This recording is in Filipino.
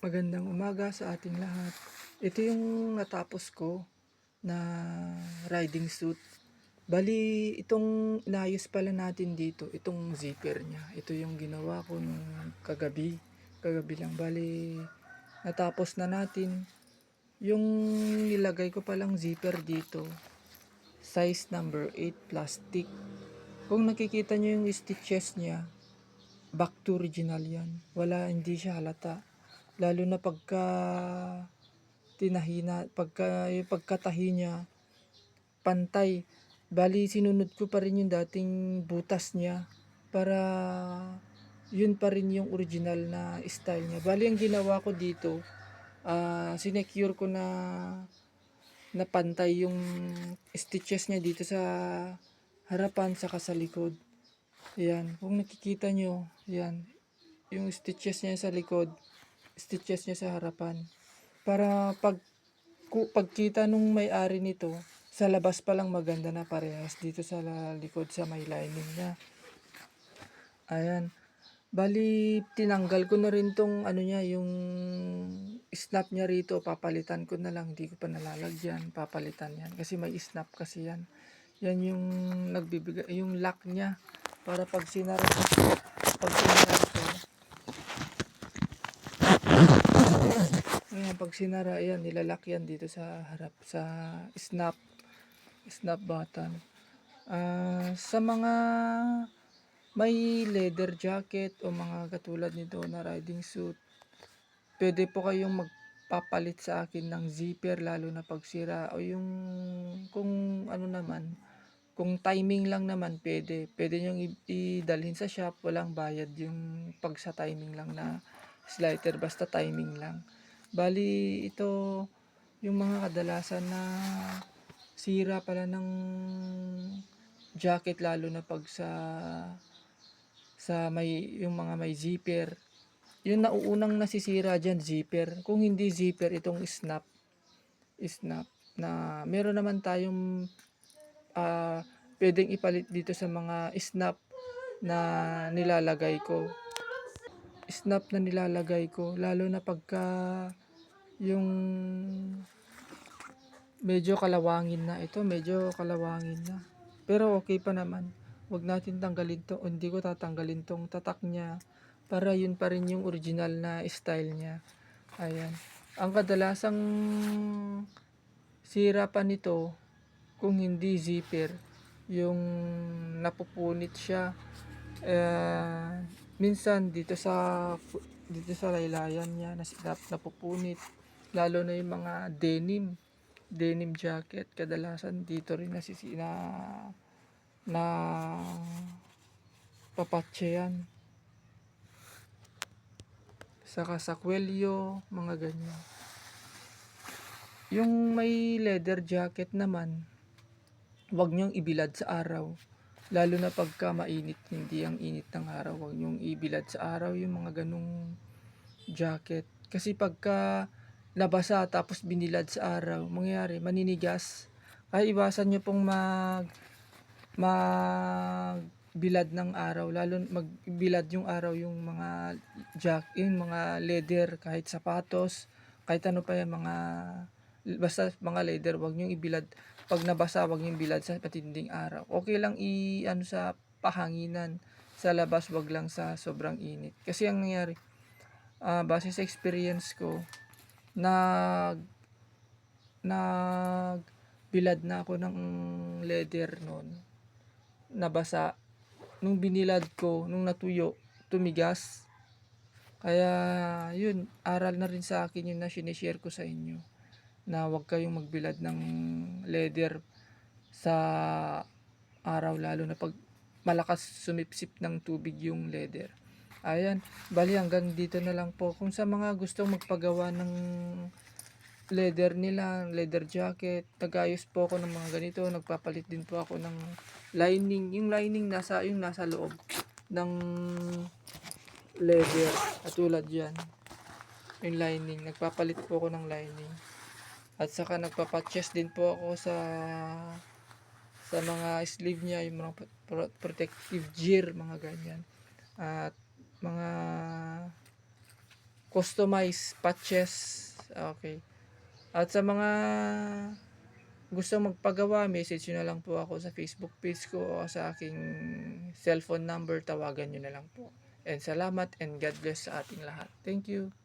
Magandang umaga sa ating lahat. Ito yung natapos ko na riding suit. Bali, itong inayos pala natin dito, itong zipper niya. Ito yung ginawa ko nung kagabi. Kagabi lang. Bali, natapos na natin. Yung nilagay ko palang zipper dito, size number 8 plastic. Kung nakikita nyo yung stitches niya, back to original yan. Hindi siya halata. Lalo na yung pagkatahi niya, pantay. Bali, sinunod ko pa rin yung dating butas niya para yun pa rin yung original na style niya. Bali, ang ginawa ko dito, sinecure ko na pantay yung stitches niya dito sa harapan saka sa likod. Yan, kung nakikita nyo, yan, yung stitches niya sa likod, stitches niya sa harapan. Para pagkita nung may-ari nito, sa labas pa lang maganda na parehas dito sa likod sa may lining niya. Ayan. Bali, tinanggal ko na rin tong ano niya, yung snap niya rito. Papalitan ko na lang. Hindi ko pa nalalagyan. Papalitan yan. Kasi may snap kasi yan. Yan yung nagbibigay, yung lock niya. Para pag sinara ko, ayan, pag sinara, ayan, nilalak yan dito sa harap, sa snap button. Sa mga may leather jacket o mga katulad nito na riding suit, pwede po kayong magpapalit sa akin ng zipper lalo na pag sira, o yung kung ano naman, kung timing lang naman, pwede nyo idalhin sa shop, walang bayad yung pag sa timing lang na slider, basta timing lang. Bali, ito yung mga kadalasan na sira pala ng jacket, lalo na pag sa yung mga may zipper. Yung nauunang nasisira dyan, zipper. Kung hindi zipper, itong snap na meron naman tayong pwedeng ipalit dito sa mga snap na nilalagay ko. Lalo na pagka yung medyo kalawangin na. Ito medyo kalawangin na, pero okay pa naman. Wag natin tanggalin to, hindi ko tatanggalin tong tatak niya para yun pa rin yung original na style niya. Ayan. Ang kadalasang sira pa nito, kung hindi zipper, yung napupunit siya. Minsan dito sa laylayan niya napupunit, lalo na yung mga denim jacket, kadalasan dito rin na papatche yan, saka sa kwelyo, mga ganyan. Yung may leather jacket naman, wag nyong ibilad sa araw, lalo na pagka mainit, hindi ang init ng araw, wag nyong ibilad sa araw yung mga ganung jacket. Kasi pagka nabasa tapos binilad sa araw, mangyayari maninigas. Kaya iwasan nyo pong magbilad ng araw, lalo magbilad yung araw yung mga yung mga leather, kahit sapatos, kahit ano pa yan, basta mga leather, wag niyo ibilad pag nabasa, wag niyo bilad sa matinding araw. Okay lang sa pahanginan sa labas, wag lang sa sobrang init. Kasi ang nangyari, base sa experience ko, nagbilad na ako ng leather noon, nabasa, nung binilad ko, nung natuyo, tumigas. Kaya yun, aral na rin sa akin yun na sinishare ko sa inyo, na huwag kayong magbilad ng leather sa araw, lalo na pag malakas sumipsip ng tubig yung leather. Ayan, bali hanggang dito na lang po. Kung sa mga gustong magpagawa ng leather nila, leather jacket, nag-ayos po ako ng mga ganito, nagpapalit din po ako ng lining. Yung lining nasa loob ng leather, katulad yan. Yung lining, nagpapalit po ako ng lining. At saka nagpapatches din po ako sa mga sleeve niya, yung mga protective gear, mga ganyan. At mga customize patches. Okay. At sa mga gustong magpagawa, message nyo na lang po ako sa Facebook page ko o sa aking cellphone number, tawagan nyo na lang po. And salamat and God bless sa ating lahat. Thank you.